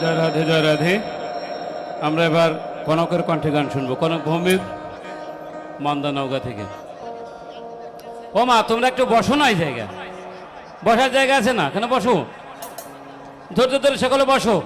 জয় রাধে জয় রাধে। আমরা এবার কনকের কণ্ঠে গান শুনবো। কনক ভৌমিক, মান্দা নওগাঁ থেকে। ও মা, তোমরা একটু বসো না, এই জায়গা বসার জায়গা আছে না? কেন বসো, ধৈর্য ধরে সকলে বসো।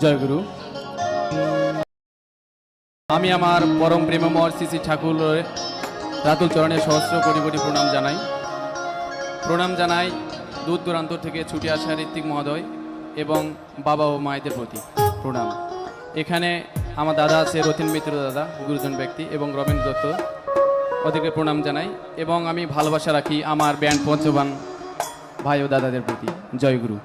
জয় গুরু। আমি আমার পরম প্রেমময় শ্রী ঠাকুর রাতুল চরণে সহস্র কোটি কোটি প্রণাম জানাই দূর দূরান্ত থেকে ছুটে আসা ঋত্বিক মহোদয় এবং বাবা ও মায়েদের প্রতি প্রণাম। এখানে আমার দাদা আছে, রতিন মিত্র দাদা, গুরুজন ব্যক্তি, এবং রবীন্দ্র দত্ত, ওদেরকে প্রণাম জানাই। এবং আমি ভালোবাসা রাখি আমার ব্যান্ড পঞ্চবান ভাই ও দাদাদের প্রতি। জয় গুরু।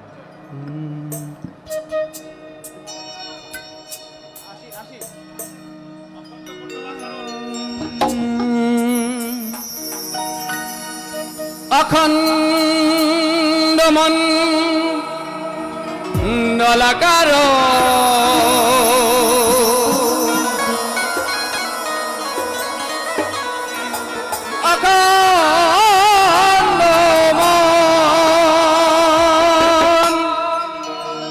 অখণ্ড মণ্ডলাকার অখণ্ড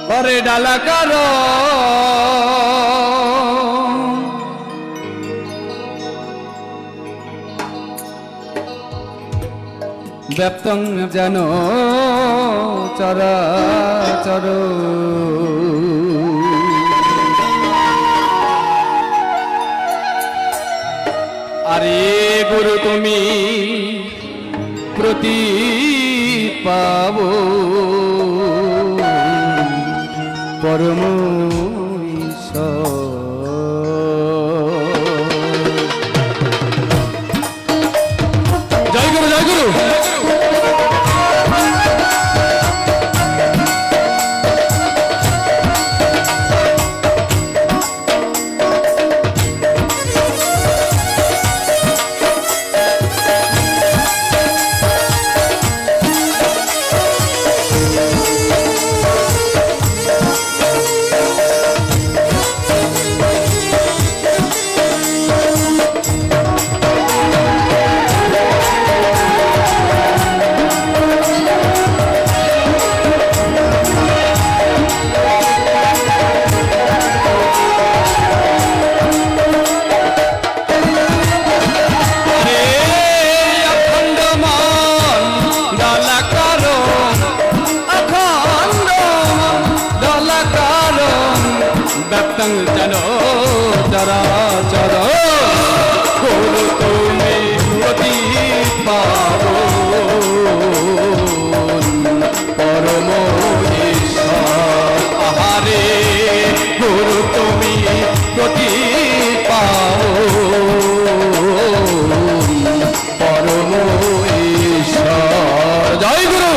পরে ডালাকার ব্যাপ্তং যেন চরাচর আরে গুরু তুমি প্রতি পাব পরম ঈশ্বর। জয় গুরু, জয় গুরু। জানো চরাচর গুরু তুমি প্রতি পাব পরম ঈশ্বর। আহারে গুরু তুমি প্রতি পাব পরম ঈশ্বর। জয় গুরু।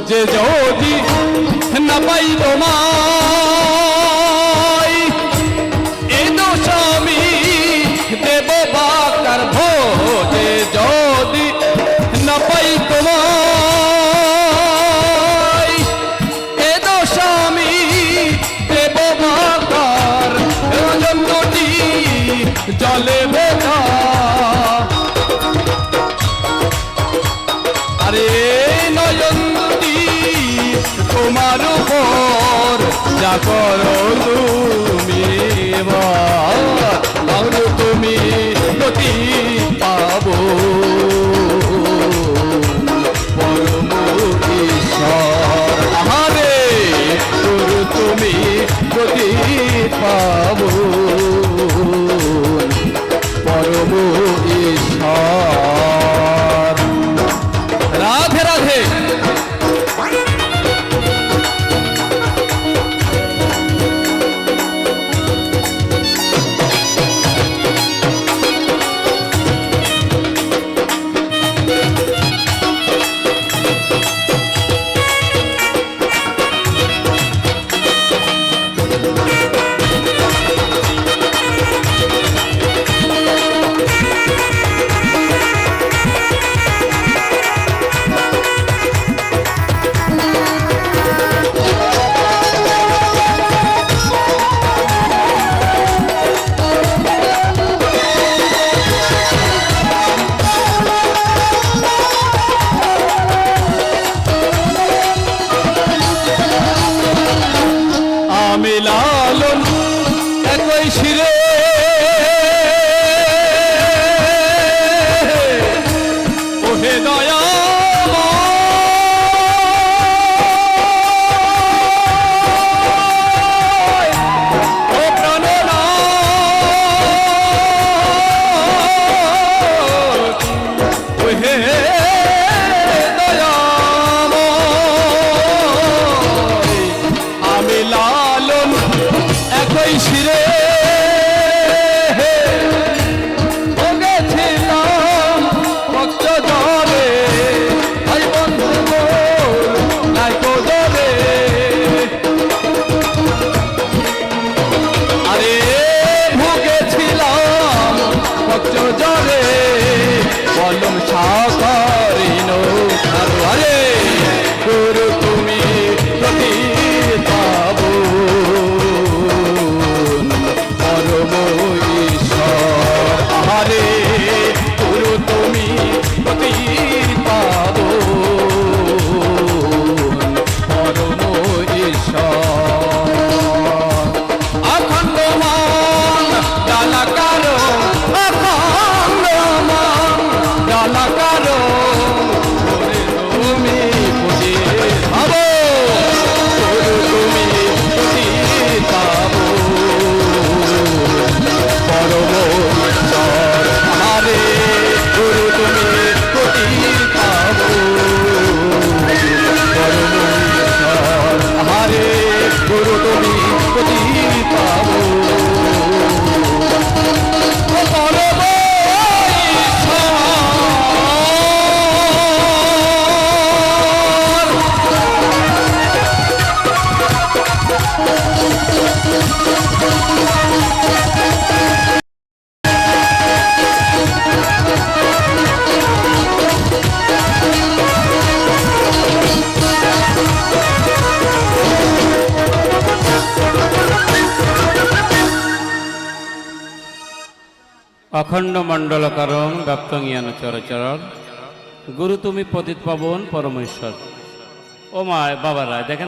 খোঁজে যদি না পাই তোমায়, এই দোষ আমি দেব বাকার। খোঁজে যদি না পাই তোমায়, এই দোষ আমি দেব বাকার। জন্মটি জলে বেকা, আরে নয়ন দুটি তোমার উপর যা করো তুমি এবার, তাহলে তুমি গতি পাবো পরম ঈশ্বর। আহারে তোর তুমি গতি পাবো পরম ঈশ্বর। রাধে রাধে। আমি লালন একই শিরে ওহে দয়া ও প্রাণনাথ ওহে আমি লালন একই শিরে গেছিলাম ভক্ত জরে, ভাই বন্ধু নাই কোদরে। আরে ভুগেছিলাম ভক্ত জরে, বলম সাকারিন। আরে গুরু তুমি গতি পাবো পরম ঈশ্বর। আহারে গুরু তুমি গতি পাবো পরম ঈশ্বর। অখণ্ড মান ডালাকার, অখণ্ড মান ডালাকার, তুমি খুঁজে পাবো তুমি খুঁজে পাবো পরম ঈশ্বর। আরে গুরু তুমি খুঁজে পাবো পরম ঈশ্বর। আরে গুরু তুমি খুঁজে পাবো পরম অখণ্ড মণ্ডল কারণ ব্যাপ্তং ইয়ান চরাচর, গুরু তুমি পতিত পাবন পরমেশ্বর। ও মা বাবারা দেখেন